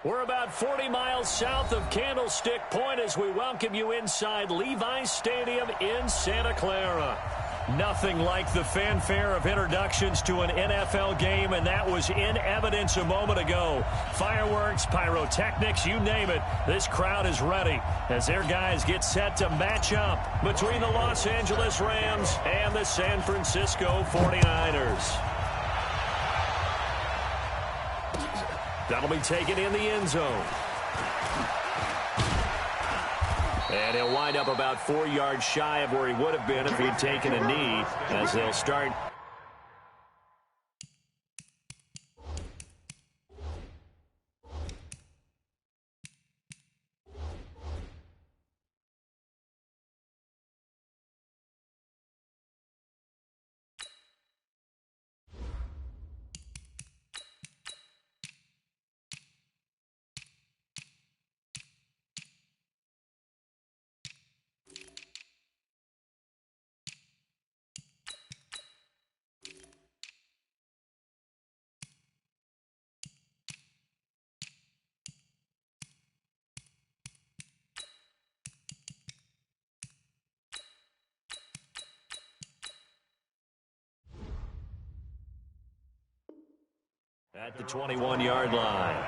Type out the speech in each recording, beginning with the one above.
We're about 40 miles south of Candlestick Point as we welcome you inside Levi's Stadium in Santa Clara. Nothing like the fanfare of introductions to an NFL game, and that was in evidence a moment ago. Fireworks, pyrotechnics, you name it. This crowd is ready as their guys get set to match up between the Los Angeles Rams and the San Francisco 49ers. That'll be taken in the end zone. And he'll wind up about 4 yards shy of where he would have been if he'd taken a knee, as they'll start. At the 21-yard line.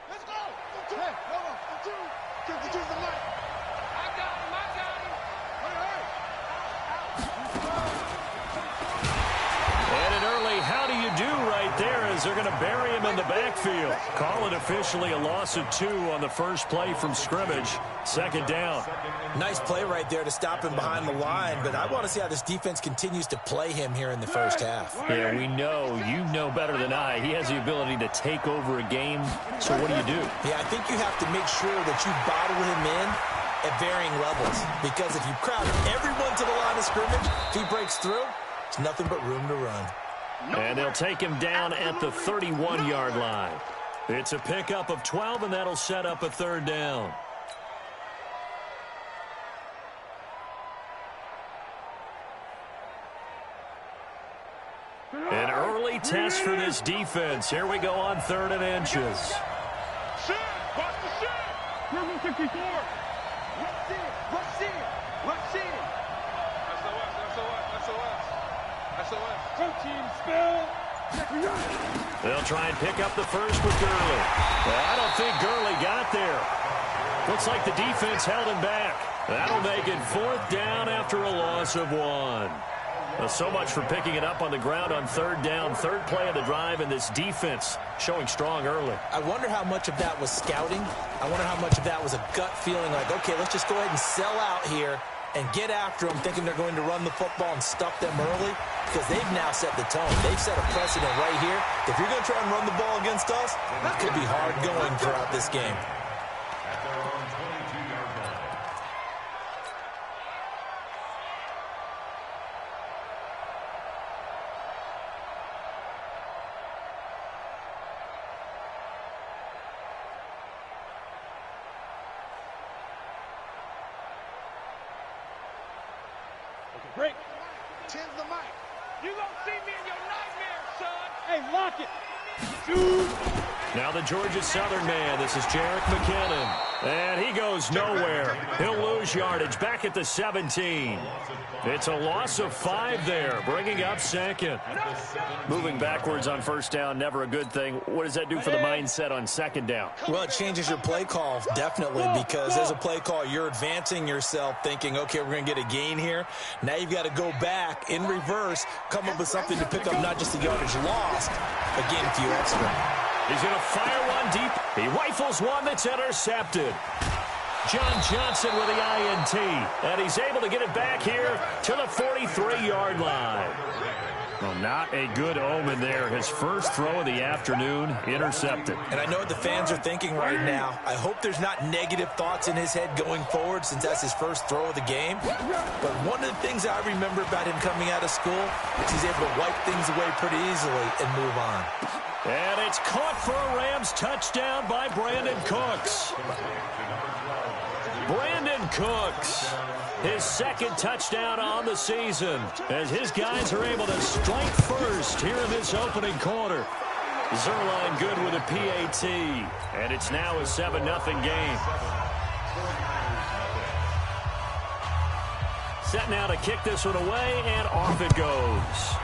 Let's go! Hey, hold on. Get the light. I got him. And an early how do you do right there as they're going to bury him in the backfield. Call it officially a loss of 2 on the first play from scrimmage. Second down. Nice play right there to stop him behind the line, but I want to see how this defense continues to play him here in the first half. Yeah, we know. You know better than I. He has the ability to take over a game. So what do you do? Yeah, I think you have to make sure that you bottle him in at varying levels, because if you crowd everyone to the line of scrimmage, if he breaks through, it's nothing but room to run. And they'll take him down at the 31-yard line. It's a pickup of 12, and that'll set up a third down. An early test for this defense. Here we go on 3rd and inches. Shit! Watch the shit! Number 54! What's in? SOS. Team spill! They'll try and pick up the first with Gurley. Well, I don't think Gurley got there. Looks like the defense held him back. That'll make it 4th down after a loss of 1. Well, so much for picking it up on the ground on 3rd down. 3rd play of the drive, and this defense showing strong early. I wonder how much of that was scouting. I wonder how much of that was a gut feeling like, okay, let's just go ahead and sell out here and get after them, thinking they're going to run the football and stuff them early, because they've now set the tone. They've set a precedent right here. If you're going to try and run the ball against us, it could be hard going throughout this game. Break. Tend the mic. You gonna see me in your nightmares, son. Hey, lock it. Dude. Now the Georgia Southern man. This is Jerick McKinnon. And he goes nowhere. He'll lose yardage back at the 17. It's a loss of 5 there, bringing up 2nd. Moving backwards on 1st down, never a good thing. What does that do for the mindset on 2nd down? Well, it changes your play call, definitely, because as a play call, you're advancing yourself thinking, okay, we're going to get a gain here. Now you've got to go back in reverse, come up with something to pick up not just the yardage lost, but gain a few extra. He's going to fire one deep. He rifles one that's intercepted. John Johnson with the INT, and he's able to get it back here to the 43-yard line. Well, not a good omen there. His first throw of the afternoon intercepted. And I know what the fans are thinking right now. I hope there's not negative thoughts in his head going forward, since that's his first throw of the game. But one of the things I remember about him coming out of school is he's able to wipe things away pretty easily and move on. And it's caught for a Rams touchdown by Brandon Cooks. Brandin Cooks. His second touchdown on the season as his guys are able to strike first here in this opening quarter. Zuerlein good with a PAT, and it's now a 7-0 game. Set now to kick this one away, and off it goes.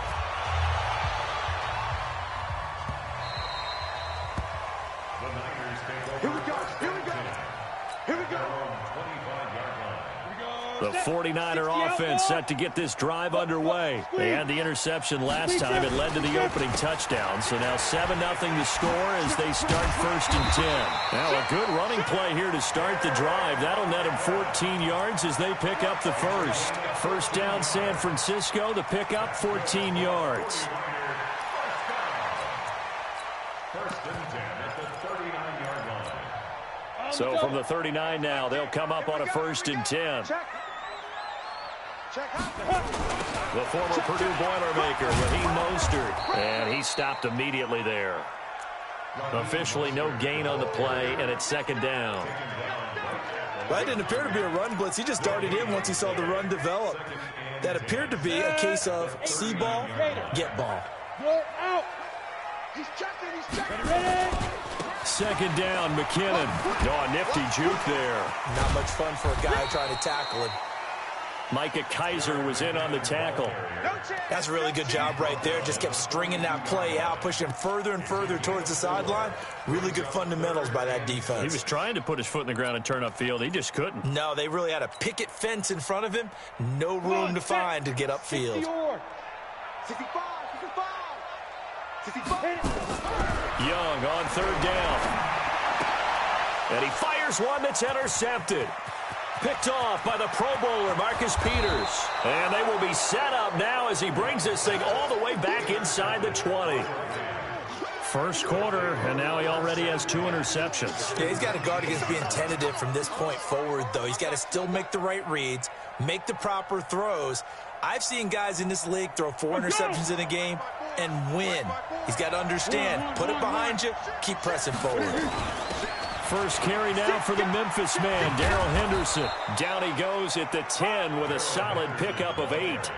The 49er offense set to get this drive underway. They had the interception last time. It led to the opening touchdown. So now 7-0 the score as they start 1st and 10. Now a good running play here to start the drive. That'll net them 14 yards as they pick up the first. First down San Francisco. The pickup 14 yards. So from the 39 now, they'll come up on a 1st and 10. The former Purdue Boilermaker, Raheem Mostert, and he stopped immediately there. Officially no gain on the play, and it's 2nd down. Well, it didn't appear to be a run blitz. He just darted in once he saw the run develop. That appeared to be a case of see ball, get ball. Out. He's checking. 2nd down, McKinnon. Oh, a nifty juke there. Not much fun for a guy trying to tackle him. Micah Kiser was in on the tackle. That's a really good job right there. Just kept stringing that play out, pushing him further and further towards the sideline. Really good fundamentals by that defense. He was trying to put his foot in the ground and turn upfield. He just couldn't. No, they really had a picket fence in front of him. No room to find to get upfield. 65. Young on 3rd down. And he fires one that's intercepted. Picked off by the Pro Bowler, Marcus Peters. And they will be set up now as he brings this thing all the way back inside the 20. First quarter, and now he already has 2 interceptions. Yeah, he's got to guard against being tentative from this point forward, though. He's got to still make the right reads, make the proper throws. I've seen guys in this league throw 4 interceptions in a game and win. He's got to understand, put it behind you, keep pressing forward. First carry now for the Memphis man, Darrell Henderson. Down he goes at the 10 with a solid pickup of 8.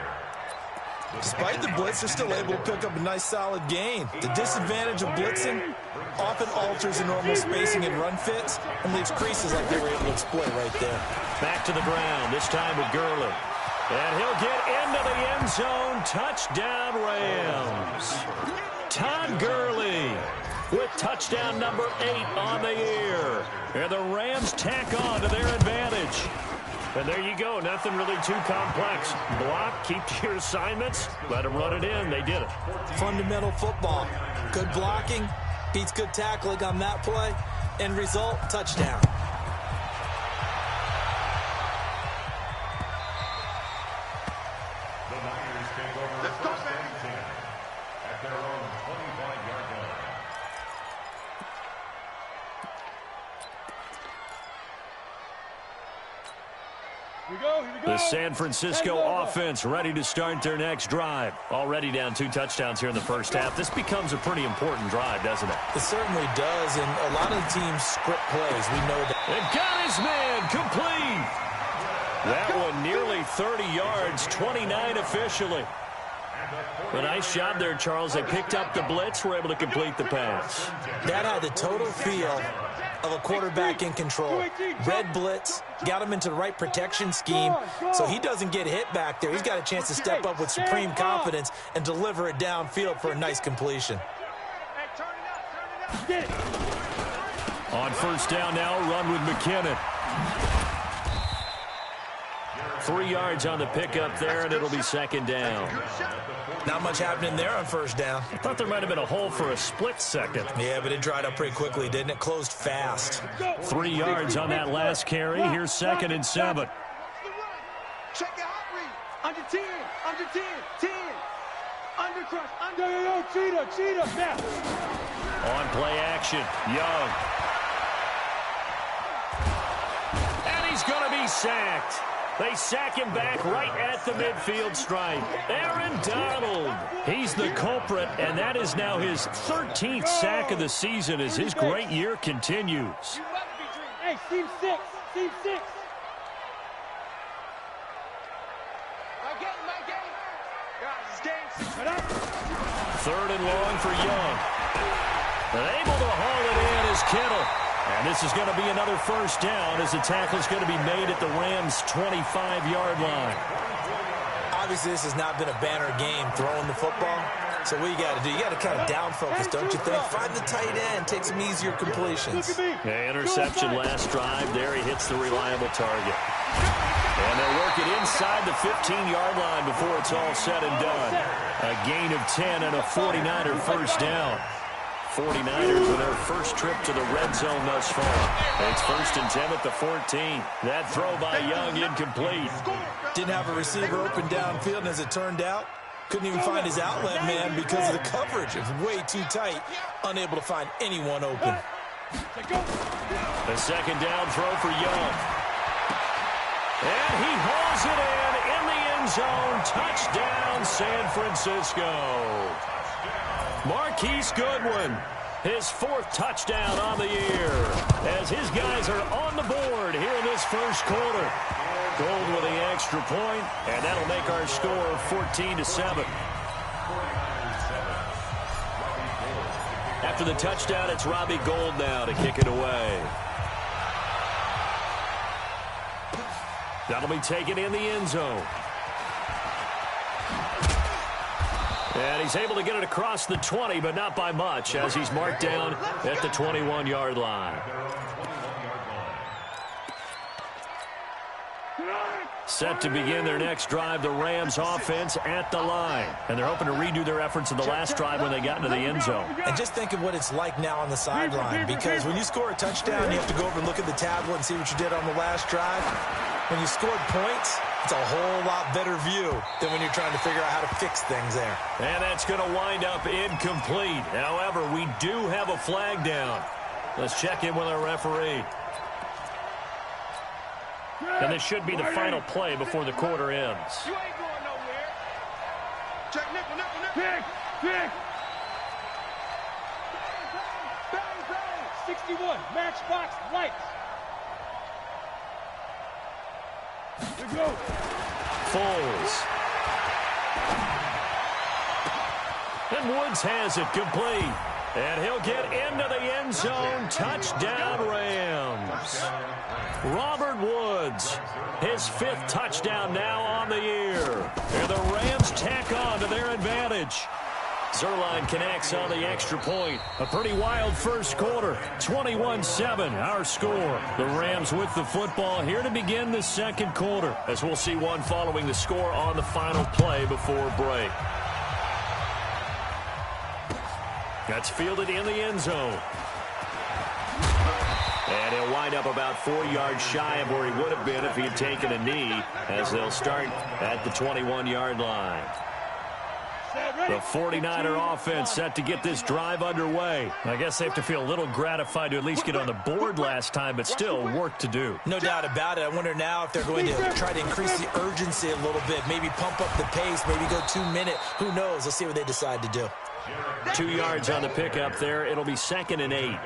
Despite the blitz, they're still able to pick up a nice solid gain. The disadvantage of blitzing often alters the normal spacing and run fits and leaves creases like they were able to exploit right there. Back to the ground, this time with Gurley. And he'll get into the end zone. Touchdown, Rams. Todd Gurley with touchdown number 8 on the year. And the Rams tack on to their advantage. And there you go. Nothing really too complex. Block, keep to your assignments, let them run it in. They did it. Fundamental football. Good blocking beats good tackling on that play. End result, touchdown. The San Francisco offense ready to start their next drive. Already down 2 touchdowns here in the first half. This becomes a pretty important drive, doesn't it? It certainly does, and a lot of teams script plays. We know that. And got his man complete. That one nearly 30 yards, 29 officially. A nice job there, Charles. They picked up the blitz, were able to complete the pass. That had the total feel of a quarterback in control. Red blitz, got him into the right protection scheme, so he doesn't get hit back there. He's got a chance to step up with supreme confidence and deliver it downfield for a nice completion. On first down now, run with McKinnon. 3 yards on the pickup there, and it'll be 2nd down. Not much happening there on first down. I thought there might have been a hole for a split second. Yeah, but it dried up pretty quickly, didn't it? Closed fast. 3 yards on that last carry. Here's 2nd and 7. Check your hot read. Under 10, under 10, 10. Under crush, under, cheetah, now. On play action, Young. And he's going to be sacked. They sack him back right at the midfield stripe. Aaron Donald, he's the culprit, and that is now his 13th sack of the season as his great year continues. Hey, team 6, team 6. Third and long for Young. And able to haul it in is Kittle. And this is going to be another first down as the tackle is going to be made at the Rams' 25-yard line. Obviously, this has not been a banner game throwing the football. So what you got to do, you got to kind of down focus, don't you think? Find the tight end, take some easier completions. Yeah, interception last drive. There he hits the reliable target. And they'll work it inside the 15-yard line before it's all said and done. A gain of 10 and a 49er first down. 49ers with their first trip to the red zone thus far. It's first and 10 at the 14. That throw by Young incomplete. Didn't have a receiver open downfield, and as it turned out, couldn't even find his outlet man because of the coverage. It was way too tight, unable to find anyone open. The second down throw for Young. And he hauls it in the end zone. Touchdown, San Francisco. Marquise Goodwin, his fourth touchdown on the year, as his guys are on the board here in this first quarter. Gold with the extra point, and that'll make our score 14-7. After the touchdown, it's Robbie Gould now to kick it away. That'll be taken in the end zone. And he's able to get it across the 20, but not by much, as he's marked down at the 21-yard line. Set to begin their next drive, the Rams offense at the line. And they're hoping to redo their efforts in the last drive when they got into the end zone. And just think of what it's like now on the sideline, because when you score a touchdown, you have to go over and look at the tablet and see what you did on the last drive. When you scored points, it's a whole lot better view than when you're trying to figure out how to fix things there. And that's going to wind up incomplete. However, we do have a flag down. Let's check in with our referee. And this should be the final play before the quarter ends. You ain't going nowhere. Check nickel. Pick. Bang. 61. Matchbox lights. Here we go. Foles. And Woods has it complete. And he'll get into the end zone. Touchdown, Rams. Robert Woods, his fifth touchdown now on the year. And the Rams tack on to their advantage. Zuerlein connects on the extra point. A pretty wild first quarter. 21-7, our score. The Rams with the football here to begin the second quarter, as we'll see one following the score on the final play before break. That's fielded in the end zone. And he'll wind up about 4 yards shy of where he would have been if he had taken a knee, as they'll start at the 21-yard line. The 49er offense set to get this drive underway. I guess they have to feel a little gratified to at least get on the board last time, but still work to do. No doubt about it. I wonder now if they're going to try to increase the urgency a little bit, maybe pump up the pace, maybe go 2 minute. Who knows? Let's see what they decide to do. 2 yards on the pickup there. It'll be 2nd and 8.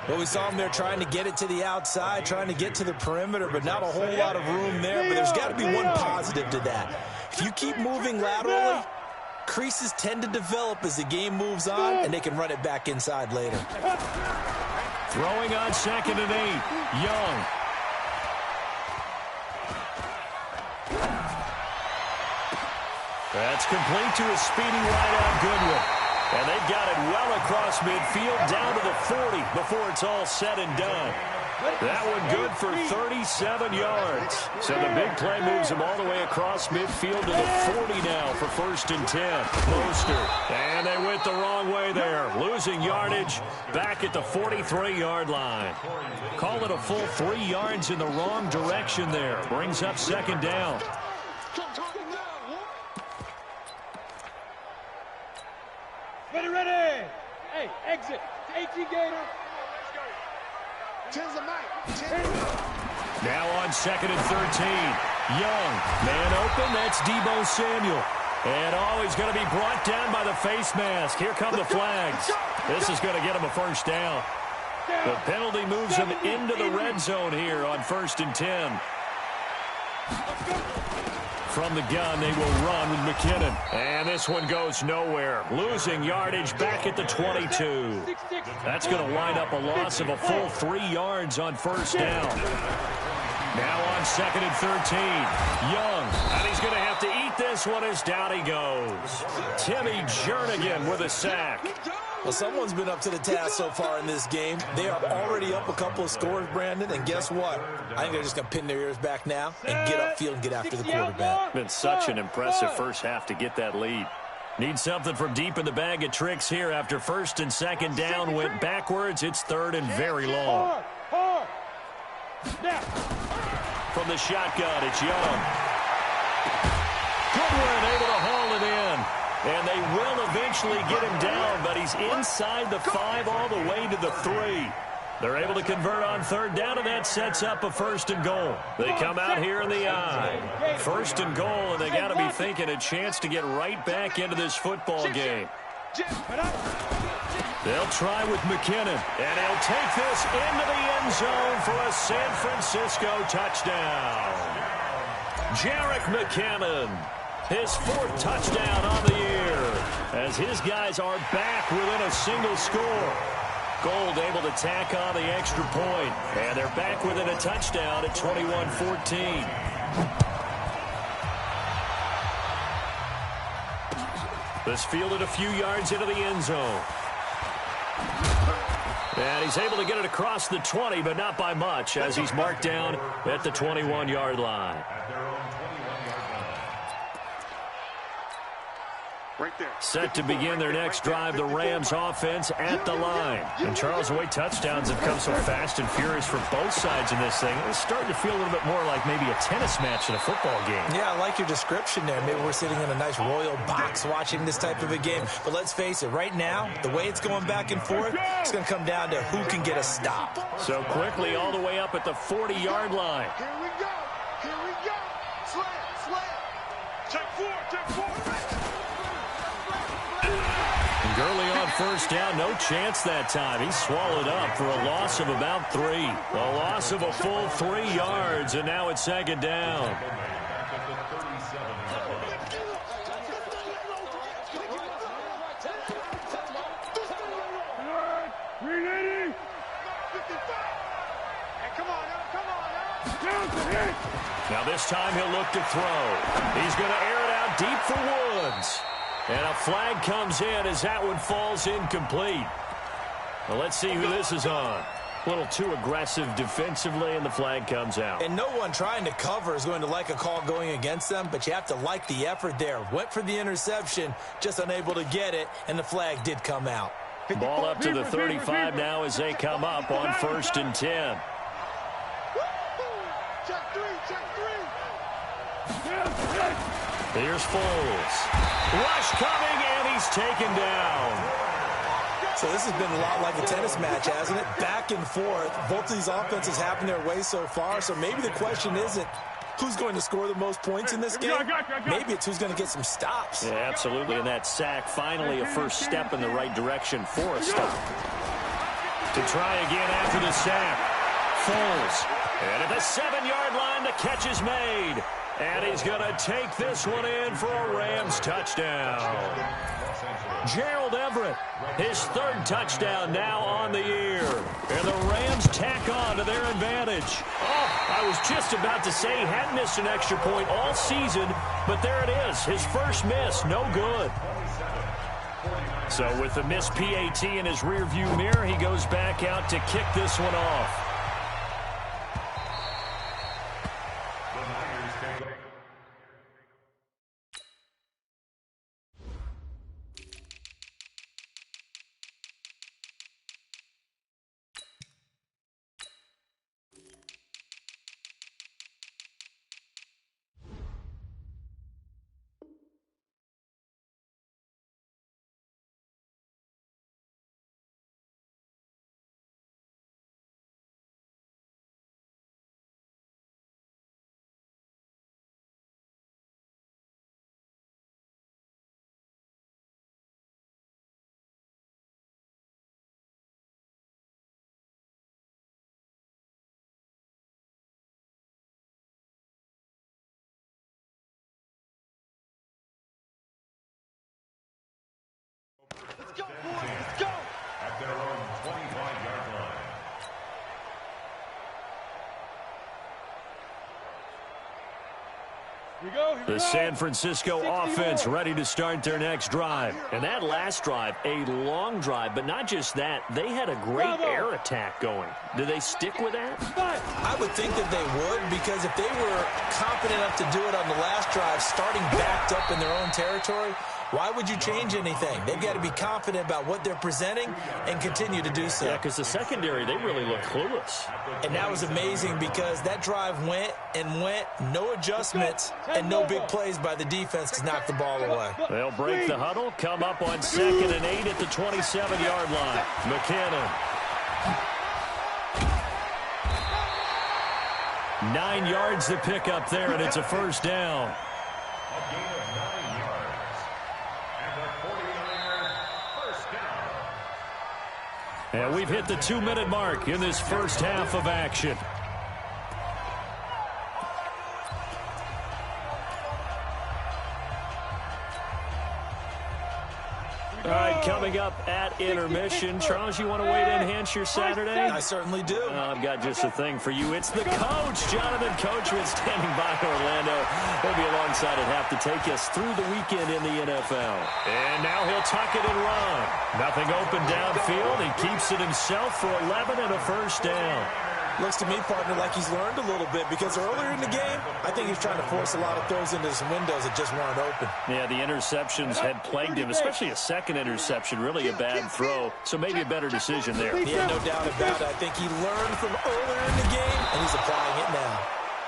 Well, we saw them there trying to get it to the outside, trying to get to the perimeter, but not a whole lot of room there. But there's got to be one positive to that. If you keep moving laterally, creases tend to develop as the game moves on, and they can run it back inside later. Throwing on 2nd and 8. Young. That's complete to a speedy wideout Goodwin. And they've got it well across midfield, down to the 40 before it's all said and done. That one good for 37 yards. So the big play moves him all the way across midfield to the 40 now for 1st and 10. Mostert. And they went the wrong way there. Losing yardage back at the 43-yard line. Call it a full 3 yards in the wrong direction there. Brings up 2nd down. Ready. Hey, exit. 18 Gator. Tens of Mike. Now on 2nd and 13. Young. Man open. That's Deebo Samuel. And he's going to be brought down by the face mask. Here come the flags. This is going to get him a first down. The penalty moves him into the red zone here on 1st and 10. From the gun, they will run with McKinnon. And this one goes nowhere. Losing yardage back at the 22. That's going to wind up a loss of a full 3 yards on first down. Now on 2nd and 13. Young. And he's going to have to eat this one as down he goes. Timmy Jernigan with a sack. Well, someone's been up to the task so far in this game. They are already up a couple of scores, Brandon, and guess what? I think they're just going to pin their ears back now and get upfield and get after the quarterback. Been such an impressive first half to get that lead. Need something from deep in the bag of tricks here after 1st and 2nd down. Went backwards. It's 3rd and very long. From the shotgun, it's Young. Goodwin able to haul it in. And they will eventually get him down, but he's inside the 5 all the way to the 3. They're able to convert on 3rd down, and that sets up a 1st and goal. They come out here in the I. 1st and goal, and they got to be thinking a chance to get right back into this football game. They'll try with McKinnon, and he'll take this into the end zone for a San Francisco touchdown. Jerick McKinnon. His 4th touchdown on the year as his guys are back within a single score. Gold able to tack on the extra point, and they're back within a touchdown at 21-14. This fielded a few yards into the end zone. And he's able to get it across the 20, but not by much as he's marked down at the 21-yard line. Right there. Set to begin their next drive, the Rams offense at the line. And Charles, the way touchdowns have come so fast and furious for both sides in this thing, it's starting to feel a little bit more like maybe a tennis match in a football game. Yeah, I like your description there. Maybe we're sitting in a nice royal box watching this type of a game. But let's face it, right now, the way it's going back and forth, it's going to come down to who can get a stop. So quickly all the way up at the 40-yard line. Here we go. Here we go. Slam. Check 4. Gurley on first down, no chance that time. He's swallowed up for a loss of about 3. A loss of a full 3 yards, and now it's 2nd down. Now this time he'll look to throw. He's going to air it out deep for Woods. And a flag comes in as that one falls incomplete. Well, let's see who this is on. A little too aggressive defensively, and the flag comes out. And no one trying to cover is going to like a call going against them, but you have to like the effort there. Went for the interception, just unable to get it, and the flag did come out. Ball up to the 35 now as they come up on 1st and 10. Check 3. Here's Foles. Rush coming, and he's taken down. So this has been a lot like a tennis match, hasn't it? Back and forth. Both of these offenses happen their way so far, so maybe the question isn't who's going to score the most points in this game. Maybe it's who's going to get some stops. Yeah, absolutely, and that sack finally a first step in the right direction for a stop. To try again after the sack. Foles. And at the 7-yard line, the catch is made. And he's going to take this one in for a Rams touchdown. Gerald Everett, his 3rd touchdown now on the year. And the Rams tack on to their advantage. Oh, I was just about to say he hadn't missed an extra point all season, but there it is, his first miss, no good. So with the missed PAT in his rearview mirror, he goes back out to kick this one off. The San Francisco offense ready to start their next drive. And that last drive, a long drive, but not just that. They had a great air attack going. Do they stick with that? I would think that they would, because if they were confident enough to do it on the last drive, starting backed up in their own territory, why would you change anything? They've got to be confident about what they're presenting and continue to do so. Yeah, because the secondary, they really look clueless. And that was amazing because that drive went and went, no adjustments, and no big plays by the defense to knock the ball away. They'll break the huddle, come up on 2nd and 8 at the 27-yard line. McKinnon. 9 yards to pick up there, and it's a first down. And we've hit the 2-minute mark in this first half of action. All right, coming up at intermission. Charles, you want to wait to enhance your Saturday? I certainly do. I've got just a thing for you. It's the coach, Jonathan Coachman, standing by Orlando. He'll be alongside at half to take us through the weekend in the NFL. And now he'll tuck it and run. Nothing open downfield. He keeps it himself for 11 and a first down. Looks to me, partner, like he's learned a little bit, because earlier in the game, I think he's trying to force a lot of throws into some windows that just weren't open. Yeah, the interceptions had plagued him, especially a second interception, really a bad throw. So maybe a better decision there. Yeah, no doubt about it. I think he learned from earlier in the game, and he's applying it now.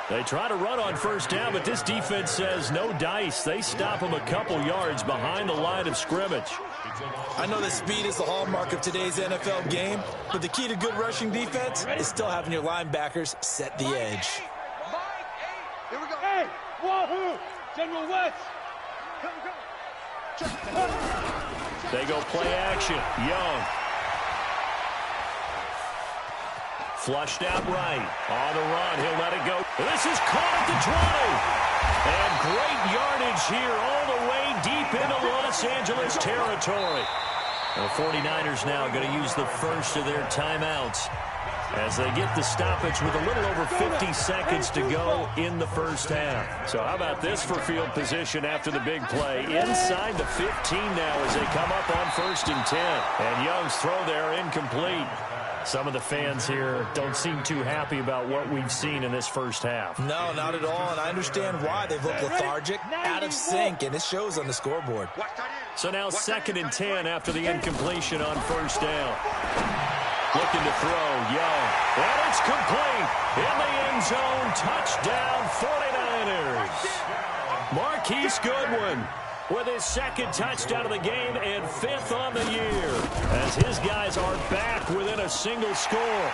They try to run on first down, but this defense says no dice. They stop him a couple yards behind the line of scrimmage. I know that speed is the hallmark of today's NFL game, but the key to good rushing defense is still having your linebackers set the edge. Here we go. Hey, Wahoo! General West. They go play action. Young. Flushed out right. On the run. He'll let it go. This is caught at the 20. And great yardage here all the way deep into Los Angeles territory. The 49ers now going to use the first of their timeouts as they get the stoppage with a little over 50 seconds to go in the first half. So how about this for field position after the big play? Inside the 15 now as they come up on 1st and 10. And Young's throw there incomplete. Some of the fans here don't seem too happy about what we've seen in this first half. No, not at all, and I understand why. They've looked lethargic, out of sync, and it shows on the scoreboard. So now 2nd and 10 after the incompletion on first down. Looking to throw, Young. And it's complete. In the end zone, touchdown 49ers. Marquise Goodwin with his 2nd touchdown of the game and 5th on the year, as his guys are back within a single score.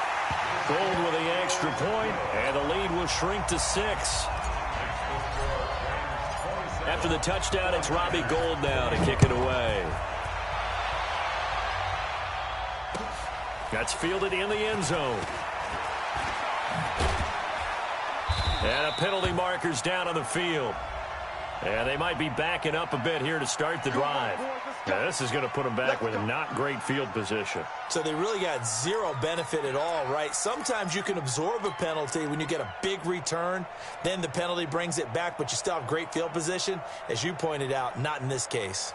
Gold with the extra point, and the lead will shrink to 6. After the touchdown, it's Robbie Gould now to kick it away. That's fielded in the end zone. And a penalty marker's down on the field. And they might be backing up a bit here to start the drive. Now, this is going to put them back with a not great field position. So they really got zero benefit at all, right? Sometimes you can absorb a penalty when you get a big return. Then the penalty brings it back, but you still have great field position. As you pointed out, not in this case.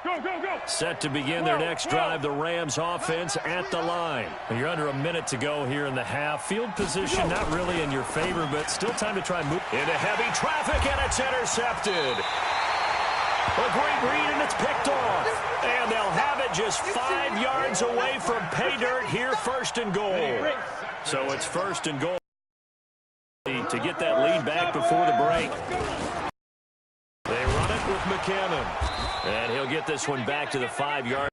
Go, go, go. Set to begin their next drive, the Rams offense at the line. And you're under a minute to go here in the half. Field position not really in your favor, but still time to try and move into heavy traffic, and it's intercepted. A great read, and it's picked off. And they'll have it just 5 yards away from pay dirt here, 1st and goal. So it's 1st and goal to get that lead back before the break. They run it with McKinnon. And he'll get this one back to the 5-yard.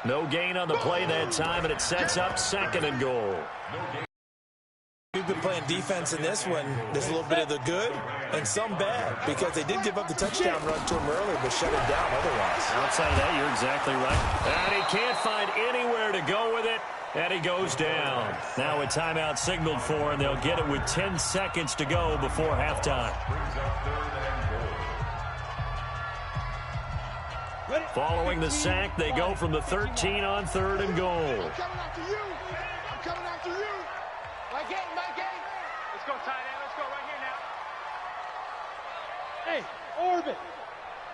No gain on the play that time, and it sets up 2nd and goal. We've been playing defense in this one. There's a little bit of the good and some bad, because they did give up the touchdown run to him earlier, but shut it down otherwise. Outside of that, you're exactly right. And he can't find anywhere to go with it, and he goes down. Now a timeout signaled for, and they'll get it with 10 seconds to go before halftime. Following the sack, they go from the 13 on 3rd and goal. I'm coming after you. I'm coming after you. My game, my game. Let's go, tight end. Let's go right here now. Hey, orbit.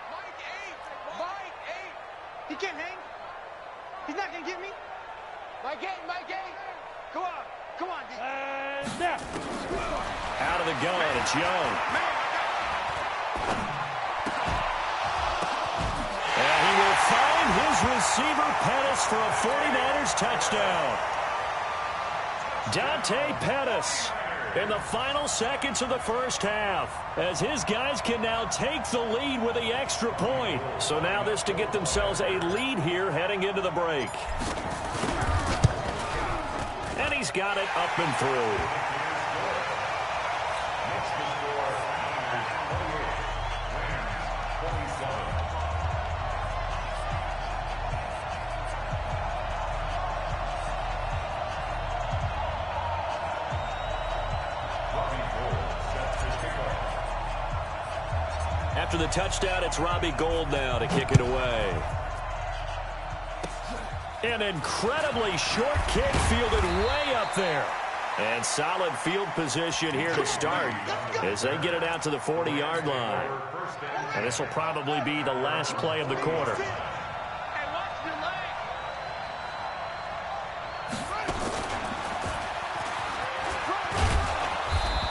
Mike 8. Mike 8. He can't hang. He's not going to get me. Mike 8. Mike 8. Go on. Come on, D. Now. Out of the gun, it's Young. And he will find his receiver, Pettis, for a 49ers touchdown. Dante Pettis in the final seconds of the first half, as his guys can now take the lead with the extra point. So now this to get themselves a lead here heading into the break. And he's got it up and through. After the touchdown, it's Robbie Gould now to kick it away. An incredibly short kick fielded way up there. And solid field position here to start as they get it out to the 40-yard line. And this will probably be the last play of the quarter.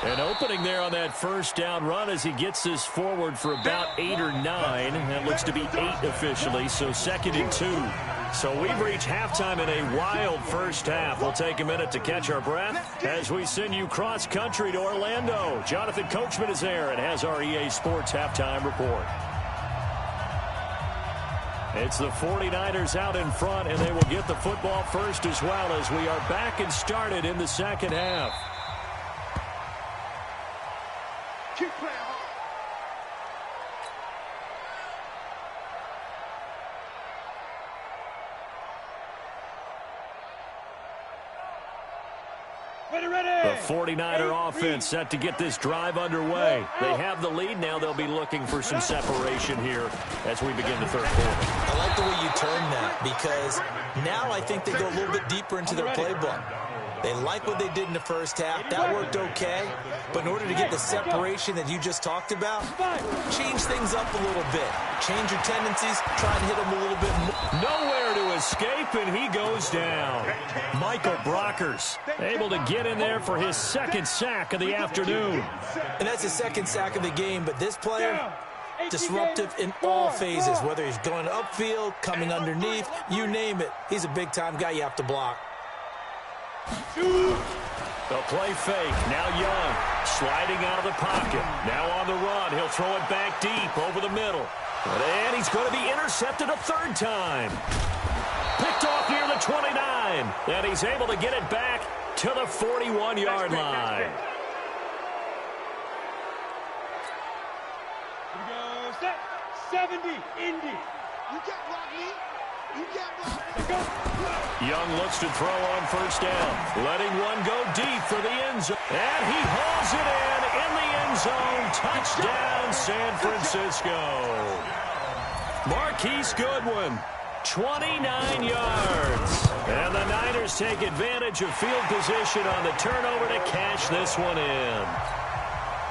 An opening there on that first down run as he gets this forward for about 8 or 9. That looks to be 8 officially, so 2nd and 2. So we've reached halftime in a wild first half. We'll take a minute to catch our breath as we send you cross-country to Orlando. Jonathan Coachman is there and has our EA Sports halftime report. It's the 49ers out in front, and they will get the football first as well as we are back and started in the second half. Keep playing hard. The 49er offense set to get this drive underway. They have the lead now. They'll be looking for some separation here as we begin the third quarter. I like the way you turn that because now I think they go a little bit deeper into their playbook. They like what they did in the first half. That worked okay. But in order to get the separation that you just talked about, change things up a little bit. Change your tendencies. Try and hit them a little bit more. Nowhere to escape, and he goes down. Michael Brockers able to get in there for his second sack of the afternoon. And that's his second sack of the game. But this player, disruptive in all phases, whether he's going upfield, coming underneath, you name it. He's a big-time guy you have to block. The play fake. Now Young sliding out of the pocket. Now on the run. He'll throw it back deep over the middle. And he's going to be intercepted a third time. Picked off near the 29. And he's able to get it back to the 41-yard line. Here we go. Set. 70. Indy. You can't block me. You can't block me. Young looks to throw on first down. Letting one go deep for the end zone. And he hauls it in the end zone. Touchdown, San Francisco. Marquise Goodwin, 29 yards. And the Niners take advantage of field position on the turnover to cash this one in.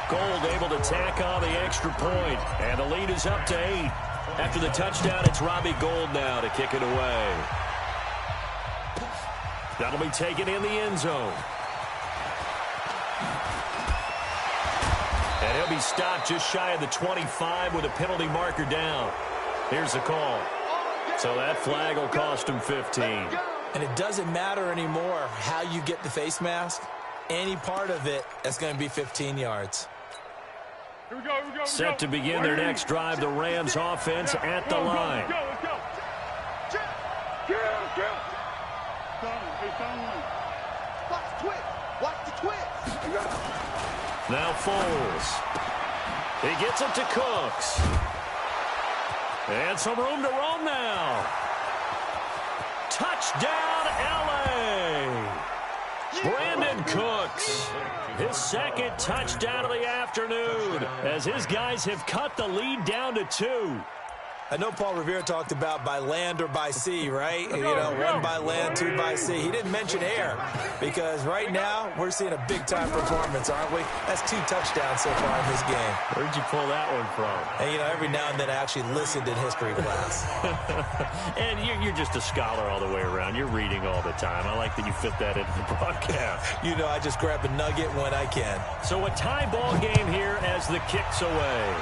Gould able to tack on the extra point. And the lead is up to 8. After the touchdown, it's Robbie Gould now to kick it away. That'll be taken in the end zone. And he'll be stopped just shy of the 25 with a penalty marker down. Here's the call. So that flag will cost him 15. And it doesn't matter anymore how you get the face mask. Any part of it, that's going to be 15 yards. Set to begin their next drive, the Rams offense at the line. Watch the twist. Now Foles. He gets it to Cooks. And some room to roam now. Touchdown, L.A. Brandon Cooks. His second touchdown of the afternoon as his guys have cut the lead down to 2. I know Paul Revere talked about by land or by sea, right? You know, 1 by land, 2 by sea. He didn't mention air because right now we're seeing a big-time performance, aren't we? That's 2 touchdowns so far in this game. Where'd you pull that one from? And, you know, every now and then I actually listened in history class. And you're just a scholar all the way around. You're reading all the time. I like that you fit that into the broadcast. You know, I just grab a nugget when I can. So a tie ball game here as the kick's away.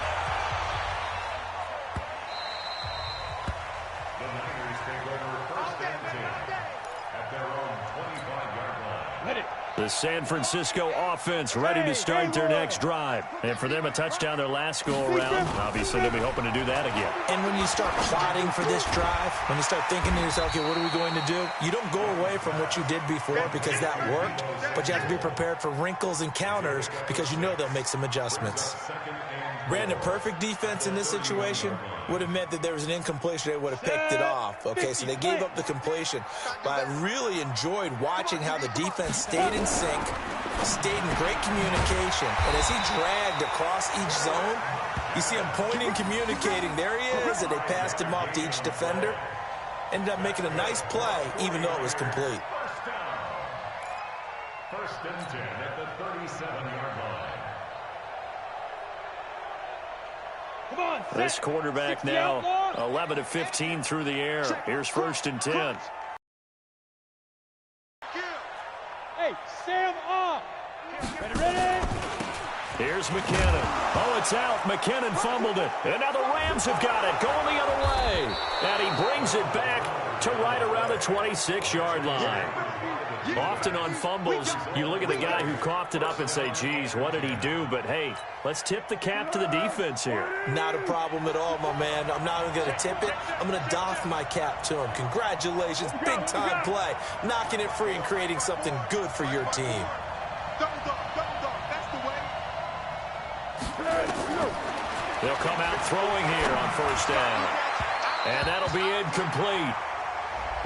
The San Francisco offense ready to start their next drive. And for them, a touchdown their last go-around. Obviously, they'll be hoping to do that again. And when you start plotting for this drive, when you start thinking to yourself, okay, what are we going to do? You don't go away from what you did before because that worked, but you have to be prepared for wrinkles and counters because you know they'll make some adjustments. Brandon, perfect defense in this situation would have meant that there was an incompletion. They would have picked it off. Okay, so they gave up the completion. But I really enjoyed watching how the defense stayed in sync, stayed in great communication. And as he dragged across each zone, you see him pointing, communicating. There he is, and they passed him off to each defender. Ended up making a nice play, even though it was complete. First and 10 at the 37-yard line. This quarterback now 11 of 15 through the air. Here's first and 10. Hey, Sam off. Ready? Here's McKinnon. Oh, it's out. McKinnon fumbled it. And now the Rams have got it. Going the other way. And he brings it back to right around the 26-yard line. Often on fumbles, you look at the guy who coughed it up and say, geez, what did he do? But, hey, let's tip the cap to the defense here. Not a problem at all, my man. I'm not even going to tip it. I'm going to doff my cap to him. Congratulations. Big-time play. Knocking it free and creating something good for your team. Double dog. That's the way. They'll come out throwing here on first down. And that'll be incomplete.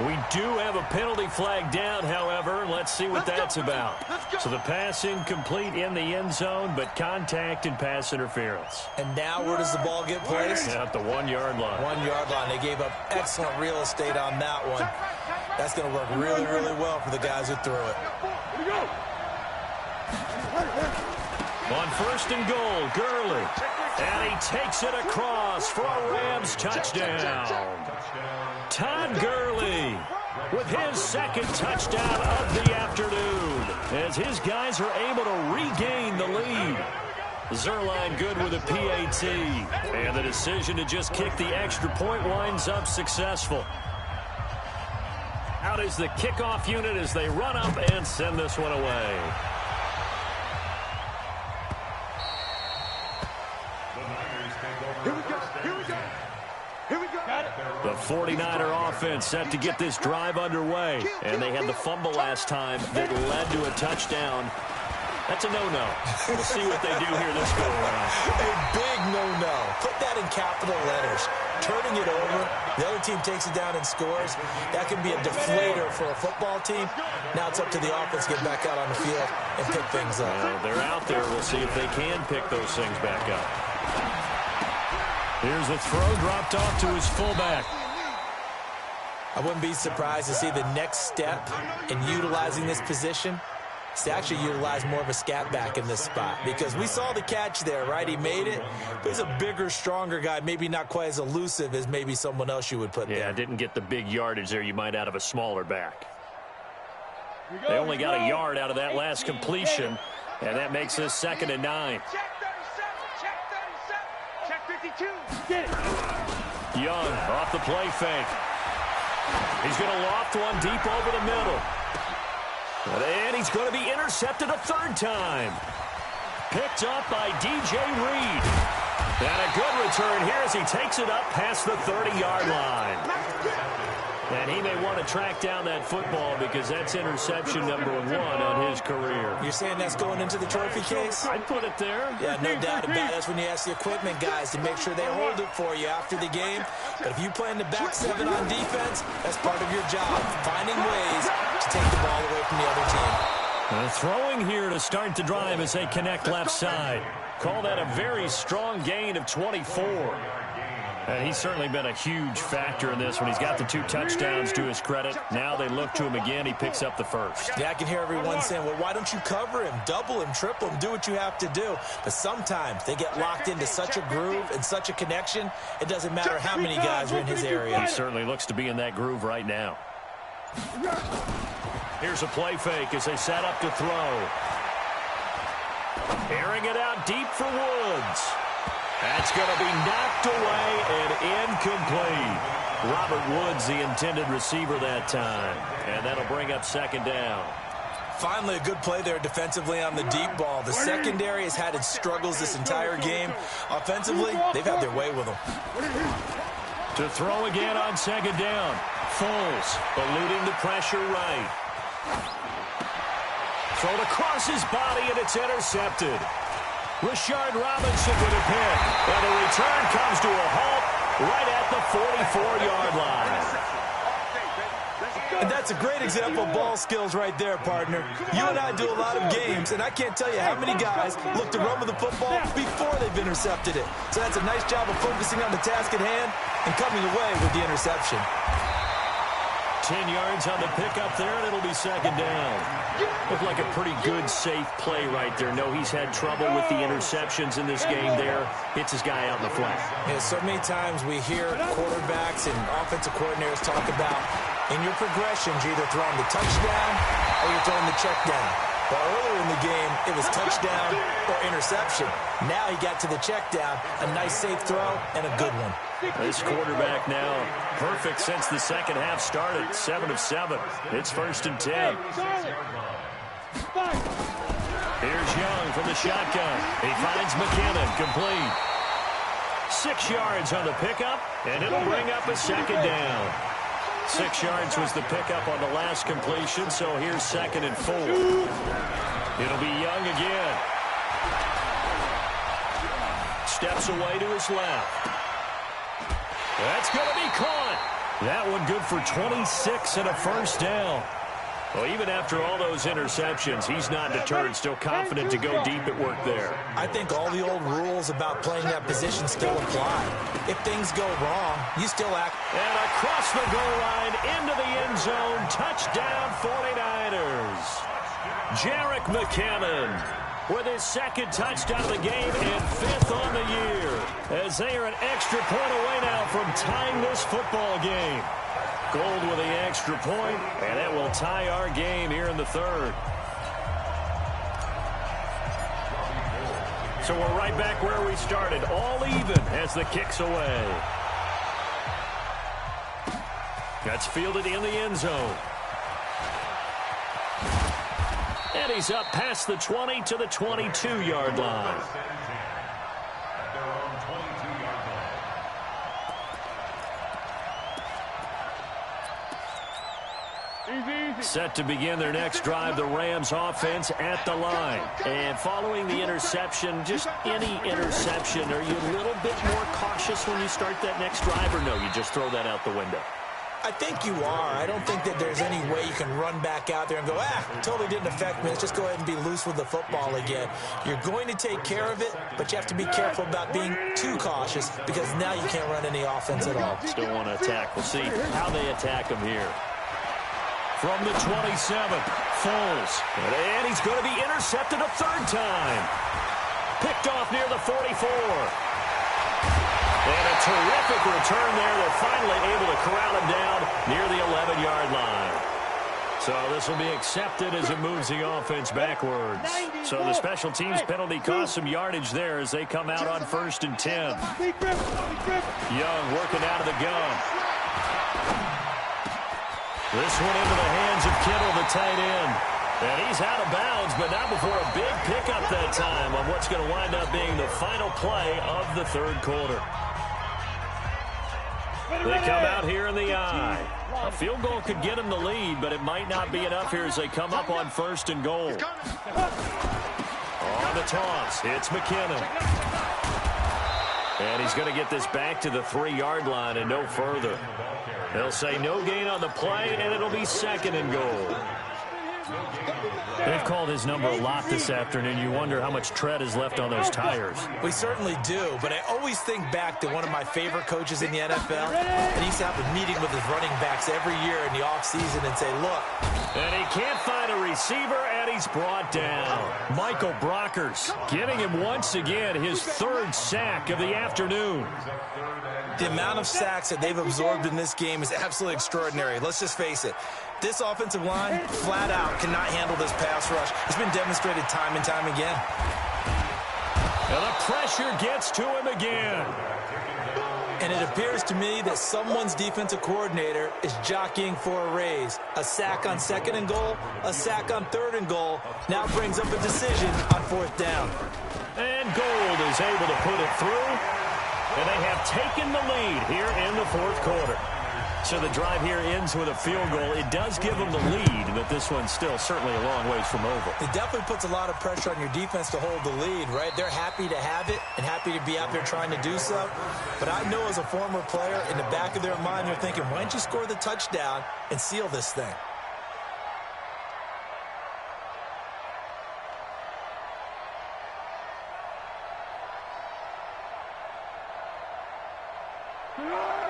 We do have a penalty flag down, however. Let's see what that's about. So the pass incomplete in the end zone, but contact and pass interference. And now where does the ball get placed? At the 1-yard line. 1-yard line. They gave up excellent real estate on that one. That's going to work really, really well for the guys who threw it. On first and goal, Gurley. And he takes it across for a Rams touchdown. Todd Gurley with his second touchdown of the afternoon as his guys are able to regain the lead. Zerline good with a PAT. And the decision to just kick the extra point winds up successful. Out is the kickoff unit as they run up and send this one away. The 49er offense set to get this drive underway. And they had the fumble last time that led to a touchdown. That's a no-no. We'll see what they do here this go-around. A big no-no. Put that in capital letters. Turning it over, the other team takes it down and scores. That can be a deflator for a football team. Now it's up to the offense to get back out on the field and pick things up. Well, they're out there. We'll see if they can pick those things back up. Here's the throw dropped off to his fullback. I wouldn't be surprised to see the next step in utilizing this position is to actually utilize more of a scat back in this spot. Because we saw the catch there, right? He made it. But he's a bigger, stronger guy, maybe not quite as elusive as maybe someone else you would put there. Yeah, didn't get the big yardage there you might out of a smaller back. They only got a yard out of that last completion, and that makes this 2nd and 9. Check 52. Get it. Young off the play fake. He's going to loft one deep over the middle. And he's going to be intercepted a third time. Picked up by DJ Reed. And a good return here as he takes it up past the 30-yard line. And he may want to track down that football because that's interception number 1 on his career. You're saying that's going into the trophy case? I'd put it there. Yeah, no doubt about it. That's when you ask the equipment guys to make sure they hold it for you after the game. But if you play in the back 7 on defense, that's part of your job, finding ways to take the ball away from the other team. Throwing here to start the drive as they connect left side. Call that a very strong gain of 24. And he's certainly been a huge factor in this one. He's got the 2 touchdowns to his credit. Now they look to him again. He picks up the first. Yeah, I can hear everyone saying, well, why don't you cover him, double him, triple him, do what you have to do. But sometimes they get locked into such a groove and such a connection, it doesn't matter how many guys are in his area. He certainly looks to be in that groove right now. Here's a play fake as they set up to throw. Airing it out deep for Woods. That's going to be knocked away and incomplete. Robert Woods, the intended receiver that time. And that'll bring up second down. Finally, a good play there defensively on the deep ball. The secondary has had its struggles this entire game. Offensively, they've had their way with them. To throw again on second down. Foles eluding the pressure right. Thrown across his body, and it's intercepted. Rashard Robinson with a pick. And the return comes to a halt right at the 44-yard line. And that's a great example of ball skills right there, partner. You and I do a lot of games, and I can't tell you how many guys look to run with the football before they've intercepted it. So that's a nice job of focusing on the task at hand and coming away with the interception. 10 yards on the pickup there, and it'll be second down. Looked like a pretty good, safe play right there. No, he's had trouble with the interceptions in this game there. Hits his guy out in the flat. Yeah, so many times we hear quarterbacks and offensive coordinators talk about in your progressions, you're either throwing the touchdown or you're throwing the check down. But earlier in the game, it was touchdown or interception. Now he got to the check down, a nice safe throw, and a good one. This quarterback now perfect since the second half started. 7 of 7. It's first and 10. Here's Young from the shotgun. He finds McKinnon complete. 6 yards on the pickup, and it'll bring up a second down. 6 yards was the pickup on the last completion, so here's second and 4. It'll be Young again. Steps away to his left. That's going to be caught. That one good for 26 and a first down. Well, even after all those interceptions, he's not deterred, still confident to go deep at work there. I think all the old rules about playing that position still apply. If things go wrong, you still act. And across the goal line, into the end zone, touchdown 49ers. Jerick McKinnon with his second touchdown of the game and 5th on the year, as they are an extra point away now from tying this football game. Gold with the extra point, and that will tie our game here in the third. So we're right back where we started, all even as the kick's away. That's fielded in the end zone. And he's up past the 20 to the 22-yard line. Set to begin their next drive, the Rams offense at the line. And following the interception, just any interception, are you a little bit more cautious when you start that next drive, or no, you just throw that out the window? I think you are. I don't think that there's any way you can run back out there and go, totally didn't affect me. Let's just go ahead and be loose with the football again. You're going to take care of it, but you have to be careful about being too cautious because now you can't run any offense at all. Still want to attack. We'll see how they attack him here. From the 27, Foles. And he's going to be intercepted a third time. Picked off near the 44. And a terrific return there. They're finally able to corral him down near the 11-yard line. So this will be accepted as it moves the offense backwards. So the special teams penalty cost some yardage there as they come out on first and 10. Young working out of the gun. This one into the hands of Kittle, the tight end. And he's out of bounds, but not before a big pickup that time on what's going to wind up being the final play of the third quarter. They come out here in the eye. A field goal could get them the lead, but it might not be enough here as they come up on first and goal. On the toss, it's McKinnon. And he's going to get this back to the 3-yard line and no further. They'll say no gain on the play, and it'll be second and goal. They've called his number a lot this afternoon. You wonder how much tread is left on those tires. We certainly do, but I always think back to one of my favorite coaches in the NFL. And he used to have a meeting with his running backs every year in the offseason and say, look. And he can't find a receiver, and he's brought down. Michael Brockers getting him once again his third sack of the afternoon. The amount of sacks that they've absorbed in this game is absolutely extraordinary. Let's just face it. This offensive line, flat out, cannot handle this pass rush. It's been demonstrated time and time again. And the pressure gets to him again. And it appears to me that someone's defensive coordinator is jockeying for a raise. A sack on 2nd and goal, a sack on 3rd and goal. Now brings up a decision on 4th down. And Gould is able to put it through. And they have taken the lead here in the 4th quarter. So the drive here ends with a field goal. It does give them the lead, but this one's still certainly a long ways from over. It definitely puts a lot of pressure on your defense to hold the lead, right? They're happy to have it and happy to be out there trying to do so. But I know as a former player, in the back of their mind, they're thinking, why don't you score the touchdown and seal this thing?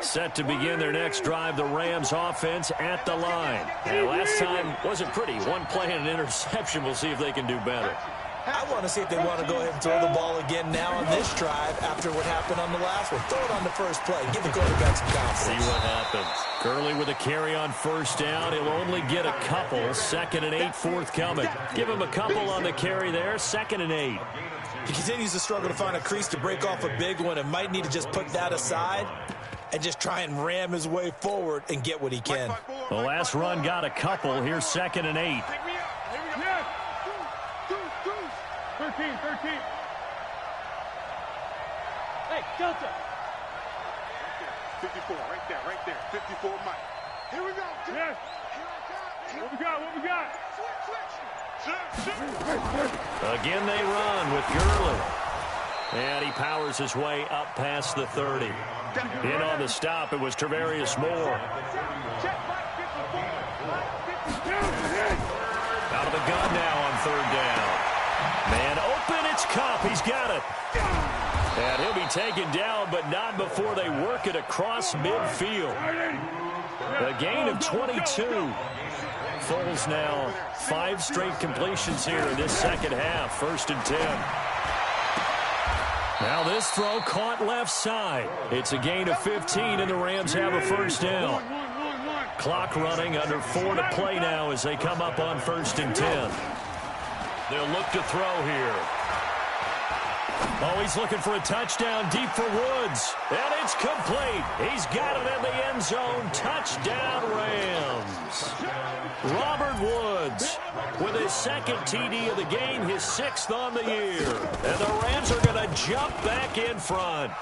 Set to begin their next drive, the Rams offense at the line. And last time wasn't pretty. One play and an interception. We'll see if they can do better. I want to see if they want to go ahead and throw the ball again now on this drive after what happened on the last one. Throw it on the first play. Give the quarterback some confidence. See what happens. Gurley with a carry on 1st down. He'll only get a couple. 2nd and 8 forthcoming. Give him a couple on the carry there. 2nd and 8. He continues to struggle to find a crease to break off a big one and might need to just put that aside and just try and ram his way forward and get what he can. The last run got a couple. Here's 2nd and 8. 13. Hey, Delta. 54, right there. 54, Mike. Here we go. Yes. What we got? Again they run with Gurley. And he powers his way up past the 30. In on the stop, it was Travarius Moore. Out of the gun now on 3rd down. Man open, it's Kupp. He's got it. And he'll be taken down, but not before they work it across midfield. A gain of 22. Foles now 5 straight completions here in this 2nd half. 1st and 10. Now this throw caught left side. It's a gain of 15, and the Rams have a 1st down. Clock running, under 4 to play now as they come up on 1st and 10. They'll look to throw here. Oh, he's looking for a touchdown deep for Woods. And it's complete. He's got it in the end zone. Touchdown, Rams. Robert Woods with his 2nd TD of the game, his 6th on the year. And the Rams are going to jump back in front.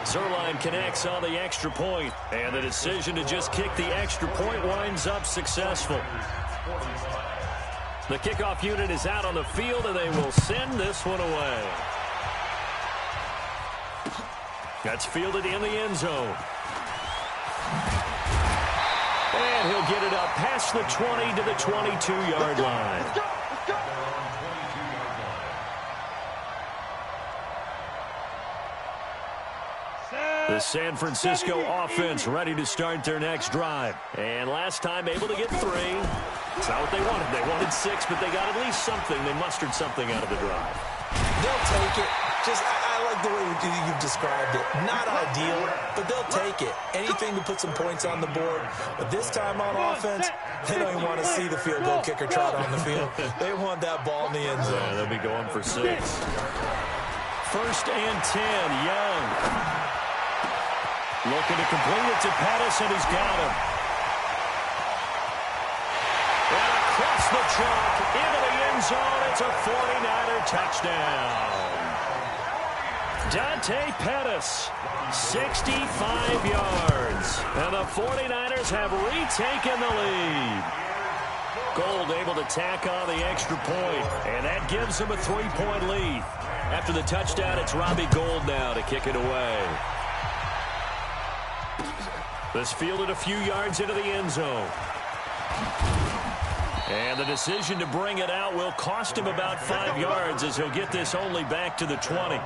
Zuerlein connects on the extra point. And the decision to just kick the extra point winds up successful. The kickoff unit is out on the field, and they will send this one away. That's fielded in the end zone. And he'll get it up past the 20 to the 22-yard line. The San Francisco offense ready to start their next drive. And last time able to get 3. It's not what they wanted. They wanted 6, but they got at least something. They mustered something out of the drive. They'll take it. I like the way you've described it. Not ideal, but they'll take it. Anything to put some points on the board. But this time on offense, they don't even want to see the field goal kicker trot on the field. They want that ball in the end zone. Yeah, they'll be going for 6. 1st and 10, Young. Looking to complete it to Pettis, and he's got him. And across the chalk, into the end zone, it's a 49er touchdown. Dante Pettis, 65 yards. And the 49ers have retaken the lead. Gould able to tack on the extra point, and that gives them a 3-point lead. After the touchdown, it's Robbie Gould now to kick it away. This fielded a few yards into the end zone. And the decision to bring it out will cost him about 5 yards as he'll get this only back to the 20.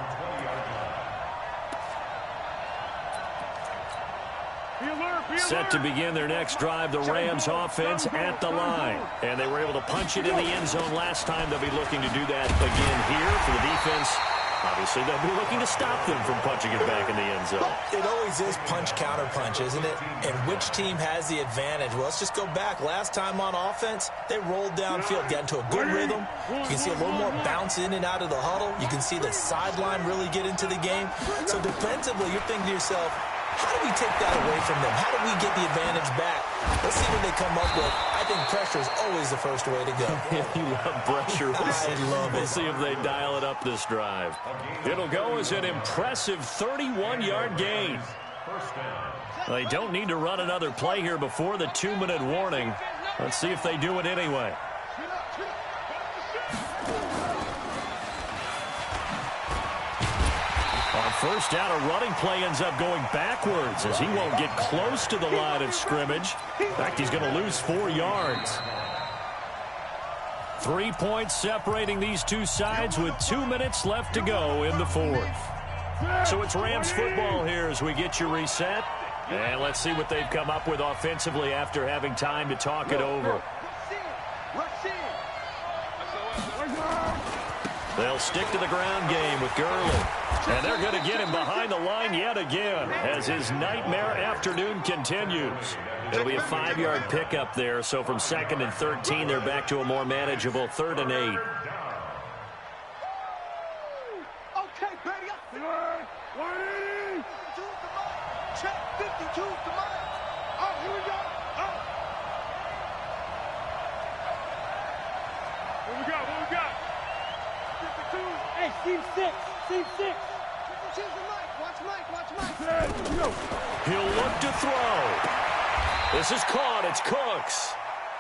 Set to begin their next drive, the Rams offense at the line. And they were able to punch it in the end zone last time. They'll be looking to do that again here for the defense. Obviously, they'll be looking to stop them from punching it back in the end zone. It always is punch-counter-punch, isn't it? And which team has the advantage? Well, let's just go back. Last time on offense, they rolled downfield, got into a good rhythm. You can see a little more bounce in and out of the huddle. You can see the sideline really get into the game. So defensively, you're thinking to yourself, how do we take that away from them? How do we get the advantage back? Let's see what they come up with. I think pressure is always the first way to go. You love pressure. I love it. We'll see if they dial it up this drive. It'll go as an impressive 31-yard gain. They don't need to run another play here before the 2-minute warning. Let's see if they do it anyway. On first down, a running play ends up going backwards as he won't get close to the line of scrimmage. In fact, he's going to lose 4 yards. 3 points separating these two sides with 2 minutes left to go in the fourth. So it's Rams football here as we get you reset. And let's see what they've come up with offensively after having time to talk it over. They'll stick to the ground game with Gurley. And they're going to get him behind the line yet again as his nightmare afternoon continues. It'll be a 5-yard pickup there, so from 2nd and 13, they're back to a more manageable 3rd and 8. Okay, baby. 180. Check 52. Come on. Oh, here we go. Oh. What we got? 52. Hey, Steve 6. Choose the mic. Watch Mike. He'll look to throw. This is caught. It's Cooks.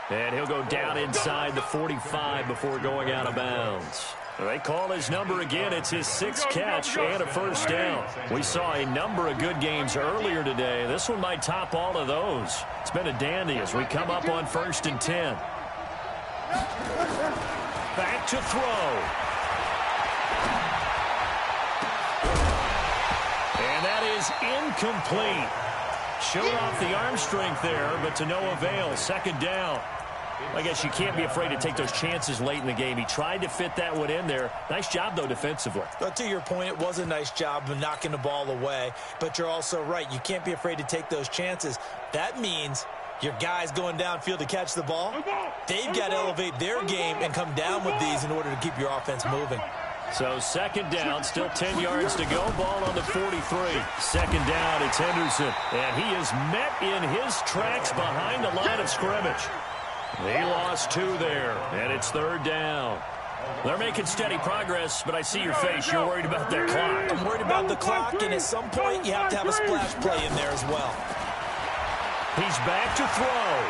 And he'll go down inside the 45 before going out of bounds. They call his number again. It's his 6th catch and a first down. We saw a number of good games earlier today. This one might top all of those. It's been a dandy as we come up on 1st and 10. Back to throw. And that is incomplete. Showed off the arm strength there, but to no avail. 2nd down. I guess you can't be afraid to take those chances late in the game. He tried to fit that one in there. Nice job, though, defensively. But to your point, it was a nice job of knocking the ball away. But you're also right. You can't be afraid to take those chances. That means your guys going downfield to catch the ball, they've got to elevate their game and come down with these in order to keep your offense moving. So 2nd down, still 10 yards to go. Ball on the 43. 2nd down, it's Henderson. And he is met in his tracks behind the line of scrimmage. He lost 2 there, and it's 3rd down. They're making steady progress, but I see your face. You're worried about that clock. I'm worried about the clock, and at some point you have to have a splash play in there as well. He's back to throw.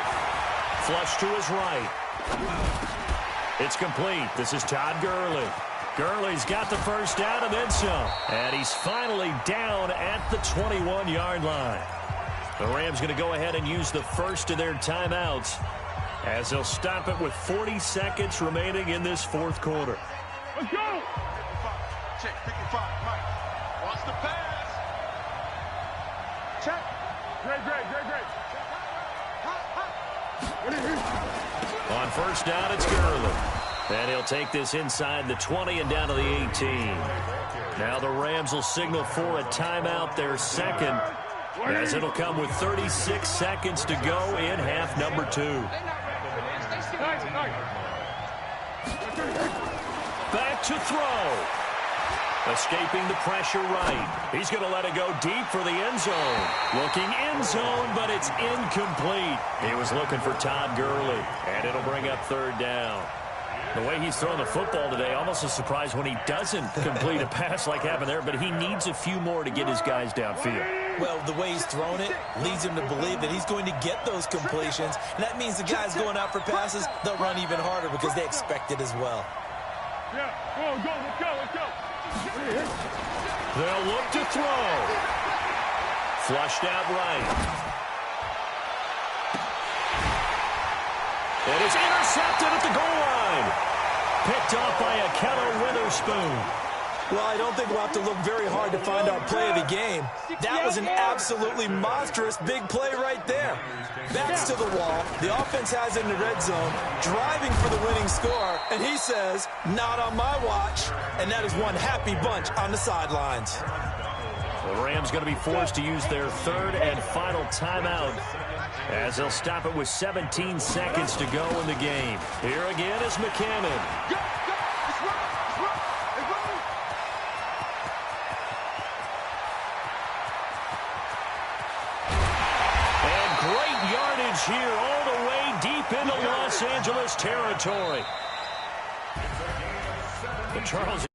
Flush to his right. It's complete. This is Todd Gurley. Gurley's got the first down and then some. And he's finally down at the 21-yard line. The Rams going to go ahead and use the first of their timeouts as they'll stop it with 40 seconds remaining in this 4th quarter. Let's go. Check 55. Mike. Watch the pass. Check. Great. On first down, it's Gurley. And he'll take this inside the 20 and down to the 18. Now the Rams will signal for a timeout, their 2nd, as it'll come with 36 seconds to go in half number 2. Back to throw. Escaping the pressure right. He's going to let it go deep for the end zone. Looking end zone, but it's incomplete. He was looking for Todd Gurley, and it'll bring up 3rd down. The way he's throwing the football today, almost a surprise when he doesn't complete a pass like happened there, but he needs a few more to get his guys downfield. Well, the way he's throwing it leads him to believe that he's going to get those completions, and that means the guys going out for passes, they'll run even harder because they expect it as well. Yeah, let's go. They'll look to throw. Flushed out right. And it's intercepted at the goal line. Picked off by Ahkello Witherspoon. Well, I don't think we'll have to look very hard to find our play of the game. That was an absolutely monstrous big play right there. Backs to the wall. The offense has it in the red zone, driving for the winning score. And he says, not on my watch. And that is one happy bunch on the sidelines. The Rams going to be forced to use their third and final timeout as they'll stop it with 17 seconds to go in the game. Here again is McCammon. And great yardage here all the way deep into Los Angeles territory. The Charles